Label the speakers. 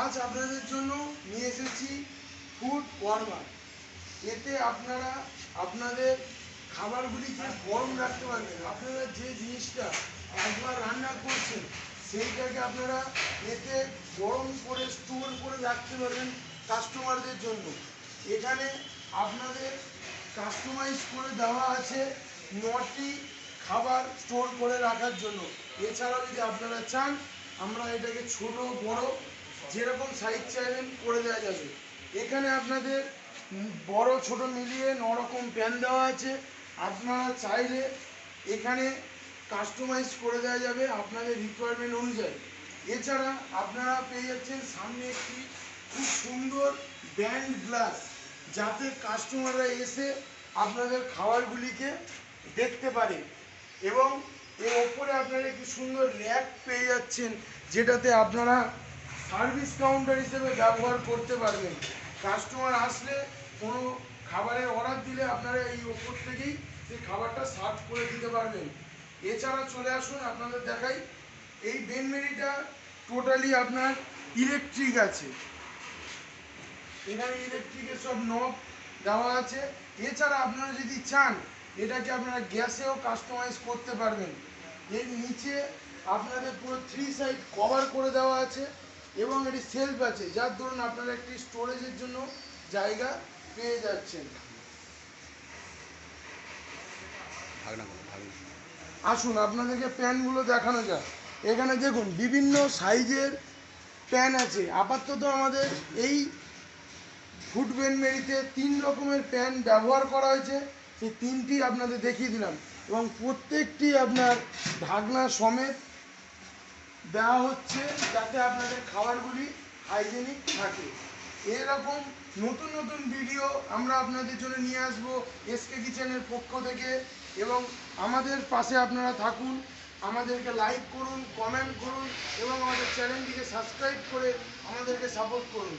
Speaker 1: আজ আপনাদের জন্য নিয়ে এসেছি ফুড ওয়ার্মার। এতে আপনারা আপনাদের খাবারগুলিকে গরম রাখতে পারবেন। আপনারা যে জিনিসটা একবার রান্না করছেন সেইটাকে আপনারা এতে গরম করে স্টোর করে রাখতে পারবেন কাস্টমারদের জন্য। এখানে আপনাদের কাস্টমাইজ করে দেওয়া আছে 9টি খাবার স্টোর করে রাখার জন্য। এছাড়াও যদি আপনারা চান আমরা এটাকে ছোট বড় যেরকম সাইজ চাইবেন করে দেওয়া যাবে। এখানে আপনাদের বড় ছোট মিলিয়ে 9 রকম প্যান দেওয়া আছে। আপনারা চাইলে এখানে কাস্টমাইজ করে দেওয়া যাবে আপনাদের রিকোয়ারমেন্ট অনুযায়ী। এছাড়া আপনারা পেয়ে যাচ্ছেন সামনে একটি খুব সুন্দর ব্যান্ড গ্লাস, যাতে কাস্টমাররা এসে আপনাদের খাবারগুলিকে দেখতে পারে। এবং এর ওপরে আপনারা একটি সুন্দর র্যাক পেয়ে যাচ্ছেন, যেটাতে আপনারা সার্ভিস কাউন্টার হিসেবে ব্যবহার করতে পারবেন। কাস্টমার আসলে কোনো খাবারের অর্ডার দিলে আপনারা এই ওপর থেকেই সেই খাবারটা সার্ভ করে দিতে পারবেন। এছাড়া চলে আসুন আপনাদের দেখাই, এই বেনমেরিটা টোটালি আপনার ইলেকট্রিক আছে। এখানে ইলেকট্রিকের সব নব দেওয়া আছে। এছাড়া আপনারা যদি চান এটাকে আপনারা গ্যাসেও কাস্টমাইজ করতে পারবেন। এর নিচে আপনাদের পুরো 3 সাইড কভার করে দেওয়া আছে এবং এটি সেলফ আছে, যার ধরুন আপনারা একটি স্টোরেজের জন্য জায়গা পেয়ে যাচ্ছেন। আসুন আপনাদেরকে প্যানগুলো দেখানো যায়। এখানে দেখুন বিভিন্ন সাইজের প্যান আছে। আপাতত আমাদের এই ফুড বেনমেরিতে 3 রকমের প্যান ব্যবহার করা হয়েছে, সেই 3টি আপনাদের দেখিয়ে দিলাম। এবং প্রত্যেকটি আপনার ঢাকনা সমেত দেওয়া হচ্ছে, যাতে আপনাদের খাবারগুলি হাইজেনিক থাকে। এরকম নতুন নতুন ভিডিও আমরা আপনাদের জন্য নিয়ে আসবো এসকে কিচেনের পক্ষ থেকে। এবং আমাদের পাশে আপনারা থাকুন, আমাদেরকে লাইক করুন, কমেন্ট করুন এবং আমাদের চ্যানেলটিকে সাবস্ক্রাইব করে আমাদেরকে সাপোর্ট করুন।